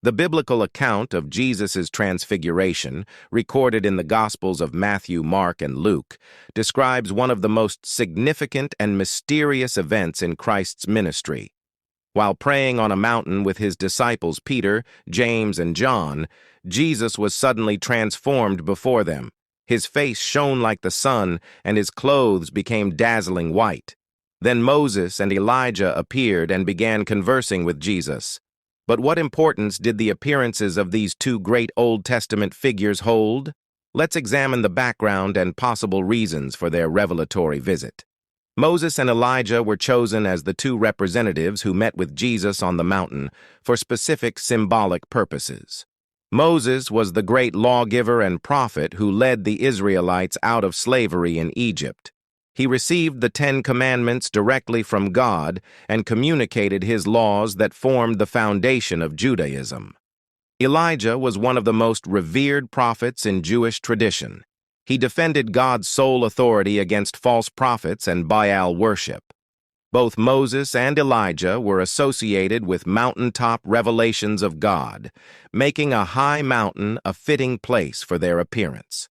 The biblical account of Jesus' transfiguration, recorded in the Gospels of Matthew, Mark, and Luke, describes one of the most significant and mysterious events in Christ's ministry. While praying on a mountain with his disciples Peter, James, and John, Jesus was suddenly transformed before them. His face shone like the sun, and his clothes became dazzling white. Then Moses and Elijah appeared and began conversing with Jesus. But what importance did the appearances of these two great Old Testament figures hold? Let's examine the background and possible reasons for their revelatory visit. Moses and Elijah were chosen as the two representatives who met with Jesus on the mountain for specific symbolic purposes. Moses was the great lawgiver and prophet who led the Israelites out of slavery in Egypt. He received the 10 Commandments directly from God and communicated his laws that formed the foundation of Judaism. Elijah was one of the most revered prophets in Jewish tradition. He defended God's sole authority against false prophets and Baal worship. Both Moses and Elijah were associated with mountaintop revelations of God, making a high mountain a fitting place for their appearance.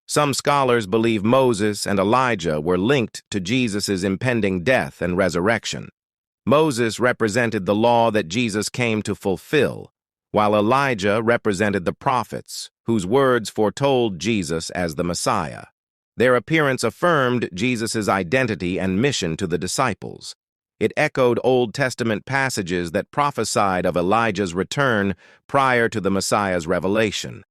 Some scholars believe Moses and Elijah were linked to Jesus' impending death and resurrection. Moses represented the law that Jesus came to fulfill, while Elijah represented the prophets, whose words foretold Jesus as the Messiah. Their appearance affirmed Jesus' identity and mission to the disciples. It echoed Old Testament passages that prophesied of Elijah's return prior to the Messiah's revelation.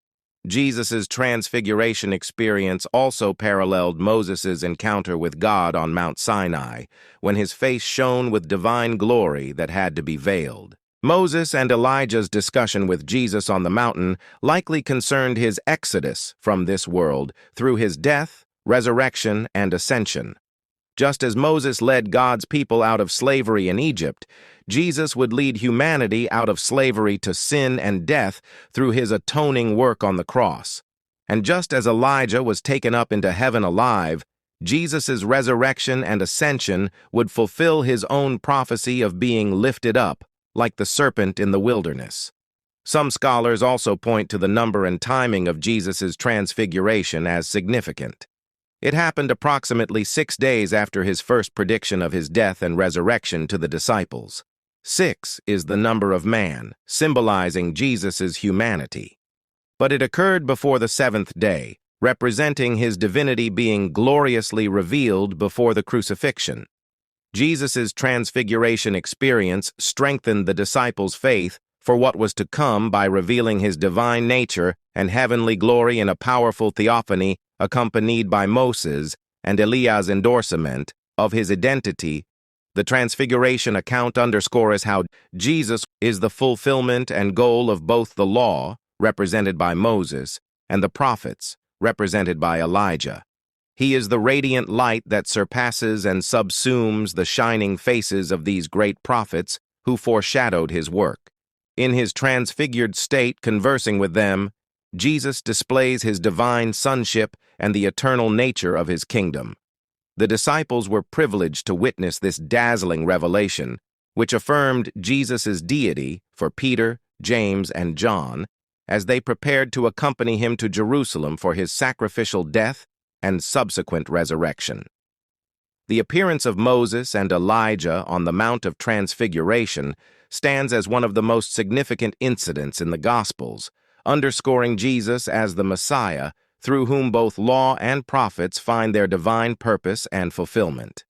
Jesus' transfiguration experience also paralleled Moses' encounter with God on Mount Sinai, when his face shone with divine glory that had to be veiled. Moses and Elijah's discussion with Jesus on the mountain likely concerned his exodus from this world through his death, resurrection, and ascension. Just as Moses led God's people out of slavery in Egypt, Jesus would lead humanity out of slavery to sin and death through his atoning work on the cross. And just as Elijah was taken up into heaven alive, Jesus' resurrection and ascension would fulfill his own prophecy of being lifted up, like the serpent in the wilderness. Some scholars also point to the number and timing of Jesus' transfiguration as significant. It happened approximately 6 days after his first prediction of his death and resurrection to the disciples. 6 is the number of man, symbolizing Jesus' humanity. But it occurred before the 7th day, representing his divinity being gloriously revealed before the crucifixion. Jesus' transfiguration experience strengthened the disciples' faith for what was to come by revealing his divine nature and heavenly glory in a powerful theophany accompanied by Moses and Eliah's endorsement of his identity. The Transfiguration account underscores how Jesus is the fulfillment and goal of both the law, represented by Moses, and the prophets, represented by Elijah. He is the radiant light that surpasses and subsumes the shining faces of these great prophets who foreshadowed his work. In his transfigured state, conversing with them, Jesus displays his divine sonship and the eternal nature of his kingdom. The disciples were privileged to witness this dazzling revelation, which affirmed Jesus' deity for Peter, James, and John, as they prepared to accompany him to Jerusalem for his sacrificial death and subsequent resurrection. The appearance of Moses and Elijah on the Mount of Transfiguration stands as one of the most significant incidents in the Gospels, underscoring Jesus as the Messiah, through whom both law and prophets find their divine purpose and fulfillment.